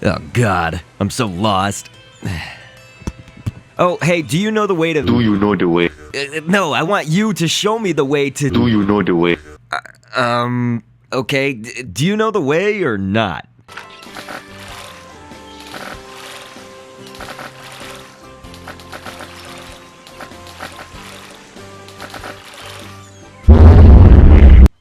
Oh God, I'm so lost. Oh, hey, do you know the way to... Do you know the way? No, I want you to show me the way to... Do you know the way? Okay, do you know the way or not?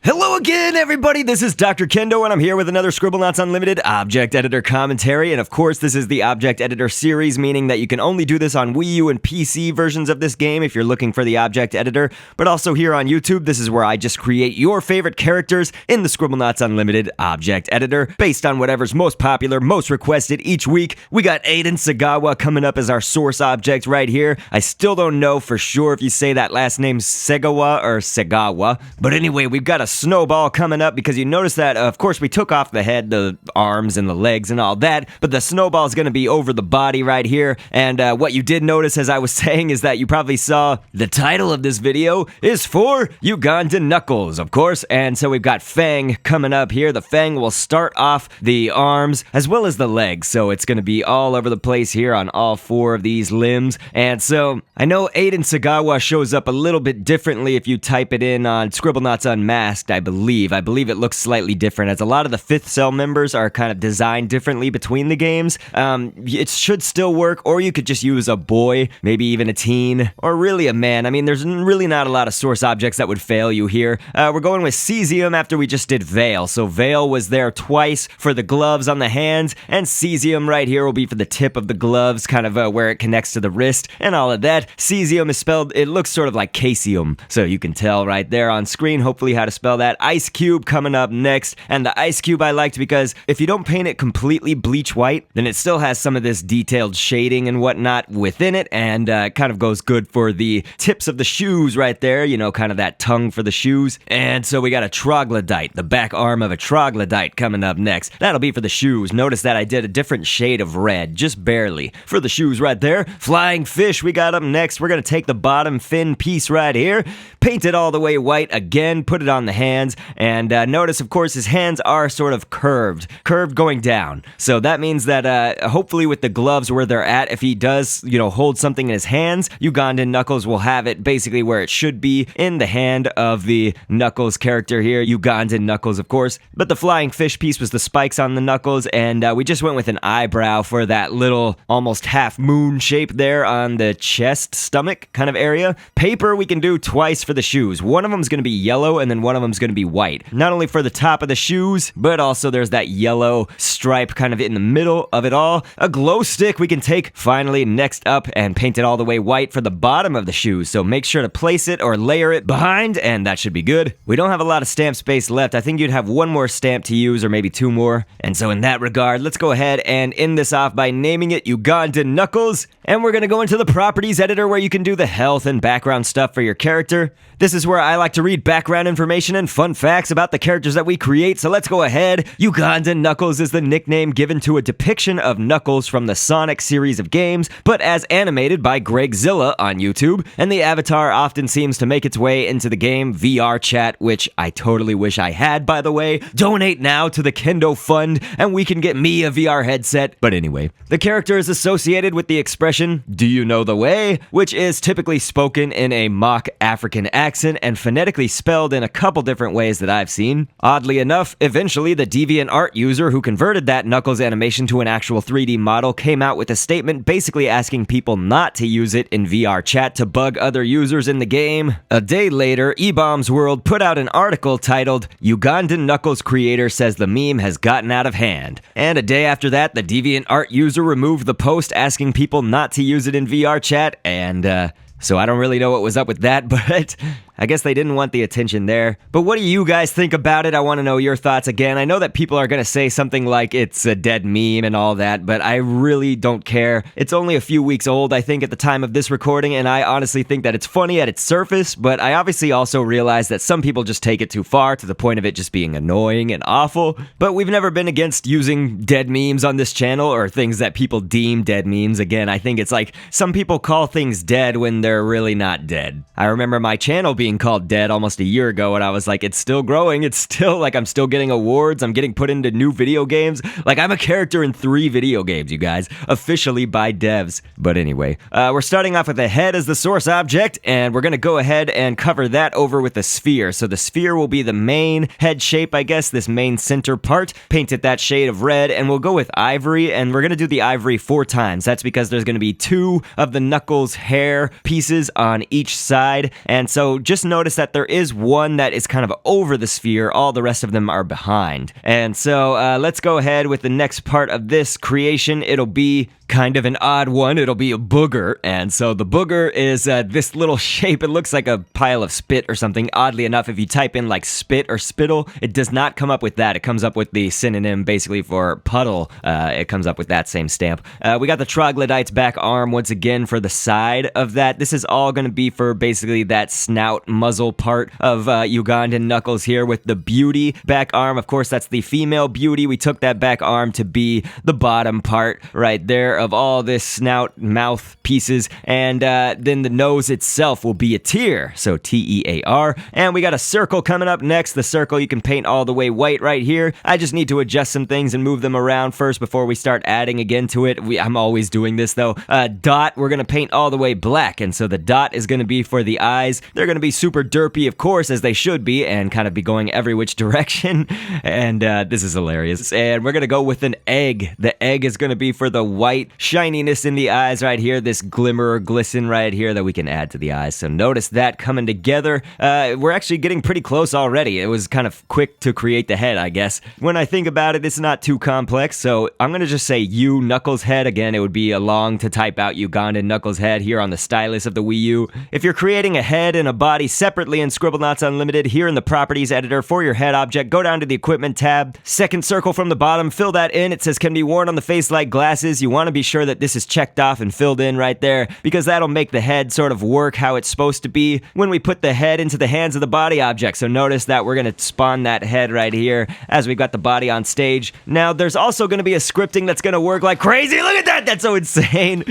Hello again, everybody! This is Dr. Kendo, and I'm here with another Scribblenauts Unlimited Object Editor commentary. And of course, this is the Object Editor series, meaning that you can only do this on Wii U and PC versions of this game if you're looking for the Object Editor. But also here on YouTube, this is where I just create your favorite characters in the Scribblenauts Unlimited Object Editor, based on whatever's most popular, most requested each week. We got Aiden Sagawa coming up as our source object right here. I still don't know for sure if you say that last name Segawa or Segawa. But anyway, we've got a snowball coming up because you notice that, of course, we took off the head, the arms, and the legs and all that, but the snowball is going to be over the body right here. And what you did notice, as I was saying, is that you probably saw the title of this video is for Ugandan Knuckles, of course. And so we've got Fang coming up here. The Fang will start off the arms as well as the legs, so it's going to be all over the place here on all four of these limbs. And so I know Aiden Sagawa shows up a little bit differently if you type it in on Scribblenauts Unmasked, I believe it looks slightly different, as a lot of the Fifth Cell members are kind of designed differently between the games. It should still work, or you could just use a boy, maybe even a teen, or really a man. I mean, there's really not a lot of source objects that would fail you here. We're going with Cesium after we just did Veil. So Veil was there twice for the gloves on the hands, and Cesium right here will be for the tip of the gloves, kind of where it connects to the wrist, and all of that. Cesium is spelled, it looks sort of like Casium, so you can tell right there on screen, hopefully, how to spell that. Ice Cube coming up next, and the Ice Cube I liked because if you don't paint it completely bleach white, then it still has some of this detailed shading and whatnot within it, and it kind of goes good for the tips of the shoes right there, you know, kind of that tongue for the shoes. And so we got a troglodyte, the back arm of a troglodyte coming up next. That'll be for the shoes. Notice that I did a different shade of red, just barely, for the shoes right there. Flying fish we got up next. We're gonna take the bottom fin piece right here, paint it all the way white again, put it on the hands, and notice, of course, his hands are sort of curved going down. So that means that hopefully with the gloves where they're at, if he does, you know, hold something in his hands, Ugandan Knuckles will have it basically where it should be, in the hand of the Knuckles character here, Ugandan Knuckles, of course. But the flying fish piece was the spikes on the Knuckles, and we just went with an eyebrow for that little almost half moon shape there on the chest, stomach kind of area. Paper we can do twice for the shoes. One of them is going to be yellow, and then one of them is going to be white. Not only for the top of the shoes, but also there's that yellow stripe kind of in the middle of it all. A glow stick we can take finally next up and paint it all the way white for the bottom of the shoes. So make sure to place it or layer it behind, and that should be good. We don't have a lot of stamp space left. I think you'd have one more stamp to use, or maybe two more. And so in that regard, let's go ahead and end this off by naming it Ugandan Knuckles. And we're going to go into the properties editor where you can do the health and background stuff for your character. This is where I like to read background information and fun facts about the characters that we create, so let's go ahead. Ugandan Knuckles is the nickname given to a depiction of Knuckles from the Sonic series of games, but as animated by Gregzilla on YouTube, and the avatar often seems to make its way into the game VR chat, which I totally wish I had, by the way. Donate now to the Kendo Fund, and we can get me a VR headset. But anyway, the character is associated with the expression, "Do you know the way?" which is typically spoken in a mock African accent and phonetically spelled in a couple different ways that I've seen. Oddly enough, eventually the DeviantArt user who converted that Knuckles animation to an actual 3D model came out with a statement basically asking people not to use it in VR chat to bug other users in the game. A day later, eBombs World put out an article titled, "Ugandan Knuckles creator says the meme has gotten out of hand." And a day after that, the DeviantArt user removed the post asking people not to use it in VR chat, and so I don't really know what was up with that, but I guess they didn't want the attention there. But what do you guys think about it? I want to know your thoughts again. I know that people are going to say something like it's a dead meme and all that, but I really don't care. It's only a few weeks old, I think, at the time of this recording, and I honestly think that it's funny at its surface, but I obviously also realize that some people just take it too far to the point of it just being annoying and awful. But we've never been against using dead memes on this channel, or things that people deem dead memes. Again, I think it's like some people call things dead when they're really not dead. I remember my channel being being called dead almost a year ago, and I was like, it's still growing. It's still like I'm still getting awards. I'm getting put into new video games. Like I'm a character in 3 video games, you guys, officially by devs. But anyway, we're starting off with the head as the source object, and we're going to go ahead and cover that over with the sphere. So the sphere will be the main head shape, I guess, this main center part. Paint it that shade of red, and we'll go with ivory, and we're going to do the ivory 4 times. That's because there's going to be 2 of the Knuckles hair pieces on each side, and so just notice that there is one that is kind of over the sphere. All the rest of them are behind. And so let's go ahead with the next part of this creation. It'll be kind of an odd one. It'll be a booger, and so the booger is this little shape. It looks like a pile of spit or something. Oddly enough, if you type in like spit or spittle, it does not come up with that. It comes up with the synonym basically for puddle. It comes up with that same stamp. We got the troglodyte's back arm once again for the side of that. This is all going to be for basically that snout muzzle part of Ugandan Knuckles here with the beauty back arm. Of course, that's the female beauty. We took that back arm to be the bottom part right there of all this snout mouth pieces, and then the nose itself will be a tear, so T-E-A-R. And we got a circle coming up next. The circle you can paint all the way white right here. I just need to adjust some things and move them around first before we start adding again to it. I'm always doing this though. Dot, we're gonna paint all the way black, and so the dot is gonna be for the eyes. They're gonna be super derpy, of course, as they should be, and kind of be going every which direction. And this is hilarious. And we're gonna go with an egg. The egg is gonna be for the white shininess in the eyes right here, this glimmer or glisten right here that we can add to the eyes. So notice that coming together. We're actually getting pretty close already. It was kind of quick to create the head, I guess. When I think about it, it's not too complex, so I'm gonna just say U Knuckles head. Again, it would be long to type out Ugandan Knuckles head here on the stylus of the Wii U. If you're creating a head and a body separately in Scribblenauts Unlimited, here in the properties editor for your head object, go down to the equipment tab, second circle from the bottom, fill that in. It says can be worn on the face like glasses. You want to be sure that this is checked off and filled in right there, because that'll make the head sort of work how it's supposed to be when we put the head into the hands of the body object. So notice that we're going to spawn that head right here as we've got the body on stage. Now there's also going to be a scripting that's going to work like crazy. Look at that, that's so insane.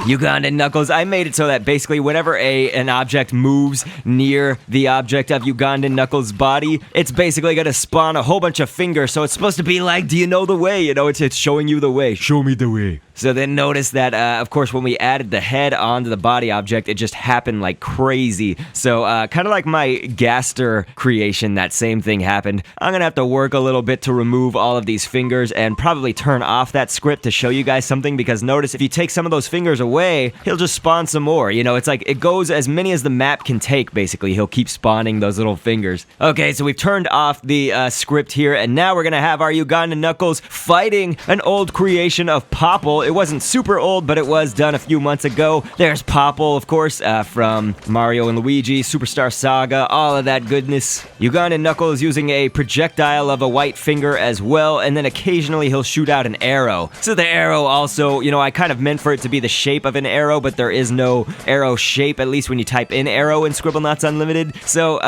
Ugandan Knuckles, I made it so that basically whenever an object moves near the object of Ugandan Knuckles' body, it's basically going to spawn a whole bunch of fingers. So it's supposed to be like, do you know the way? You know, it's showing you the way. Show me the way. So then notice that, of course, when we added the head onto the body object, it just happened like crazy. So kind of like my Gaster creation, that same thing happened. I'm going to have to work a little bit to remove all of these fingers and probably turn off that script to show you guys something, because notice if you take some of those fingers away, he'll just spawn some more. You know, it's like it goes as many as the map can take, basically. He'll keep spawning those little fingers. Okay, so we've turned off the script here, and now we're going to have our Ugandan Knuckles fighting an old creation of Popple. It wasn't super old, but it was done a few months ago. There's Popple, of course, from Mario and Luigi, Superstar Saga, all of that goodness. Ugandan Knuckles using a projectile of a white finger as well, and then occasionally he'll shoot out an arrow. So the arrow also, you know, I kind of meant for it to be the shape of an arrow, but there is no arrow shape, at least when you type in arrow in Scribblenauts Unlimited. So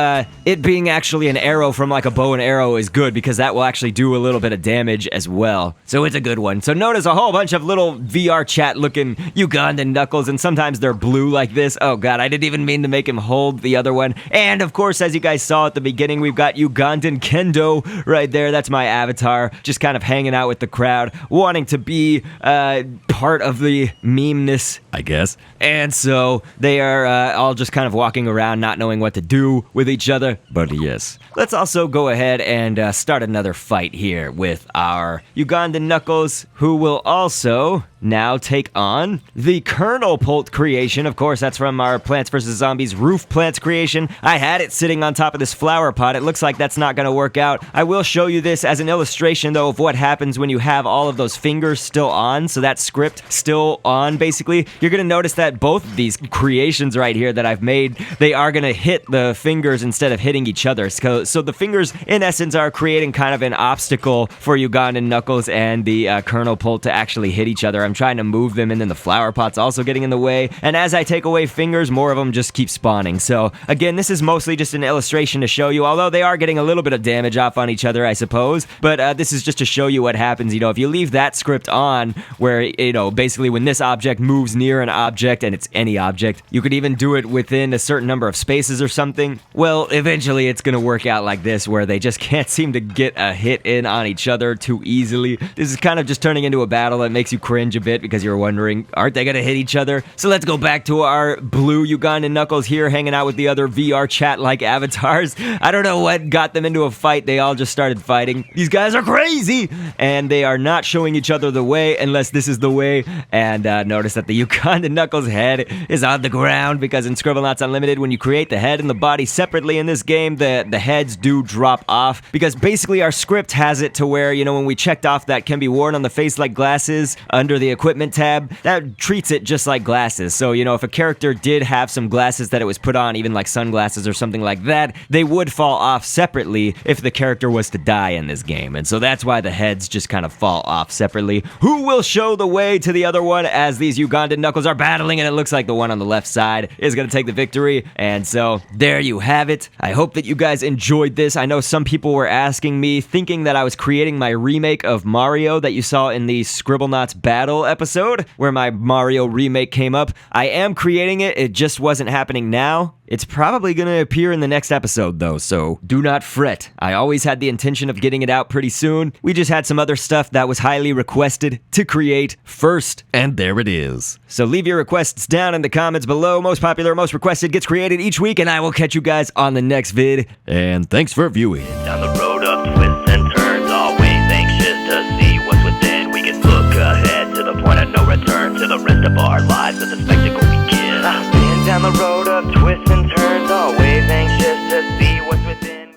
it being actually an arrow from like a bow and arrow is good, because that will actually do a little bit of damage as well. So it's a good one. So notice a whole bunch of little VR chat looking Ugandan Knuckles, and sometimes they're blue like this. Oh god, I didn't even mean to make him hold the other one. And of course, as you guys saw at the beginning, we've got Ugandan Kendo right there. That's my avatar, just kind of hanging out with the crowd, wanting to be part of the meme-ness, I guess. And so they are all just kind of walking around, not knowing what to do with each other. But yes, let's also go ahead and start another fight here with our Ugandan Knuckles, who will also now take on the Colonel Polt creation. Of course, that's from our Plants vs. Zombies Roof Plants creation. I had it sitting on top of this flower pot. It looks like that's not going to work out. I will show you this as an illustration, though, of what happens when you have all of those fingers still on, so that script still on, basically. You're going to notice that both of these creations right here that I've made, they are going to hit the fingers instead of hitting each other. So the fingers, in essence, are creating kind of an obstacle for Ugandan Knuckles and the Colonel Polt to actually hit each other. I'm I'm trying to move them, and then the flower pot's also getting in the way. And as I take away fingers, more of them just keep spawning. So again, this is mostly just an illustration to show you, although they are getting a little bit of damage off on each other, I suppose. But this is just to show you what happens, if you leave that script on, where, basically when this object moves near an object, and it's any object, you could even do it within a certain number of spaces or something. Well, eventually it's gonna work out like this, where they just can't seem to get a hit in on each other too easily. This is kind of just turning into a battle that makes you cringe a bit, because you're wondering, aren't they gonna hit each other? So let's go back to our blue Ugandan Knuckles here, hanging out with the other VR chat-like avatars. I don't know what got them into a fight. They all just started fighting. These guys are crazy! And they are not showing each other the way, unless this is the way. And notice that the Ugandan Knuckles head is on the ground, because in Scribblenauts Unlimited, when you create the head and the body separately in this game, the heads do drop off, because basically our script has it to where, when we checked off that can be worn on the face like glasses under the equipment tab, that treats it just like glasses. So, if a character did have some glasses that it was put on, even like sunglasses or something like that, they would fall off separately if the character was to die in this game. And so that's why the heads just kind of fall off separately. Who will show the way to the other one as these Ugandan Knuckles are battling? And it looks like the one on the left side is going to take the victory. And so there you have it. I hope that you guys enjoyed this. I know some people were asking me, thinking that I was creating my remake of Mario that you saw in the Scribblenauts Battle episode, where my Mario remake came up. I am creating it. It just wasn't happening now. It's probably going to appear in the next episode, though, so do not fret. I always had the intention of getting it out pretty soon. We just had some other stuff that was highly requested to create first, and there it is. So leave your requests down in the comments below. Most popular, most requested gets created each week, and I will catch you guys on the next vid. And thanks for viewing. Down the road of twists and turns, always anxious to see what's within. We can look ahead to the point of no return, to the rest of our lives at the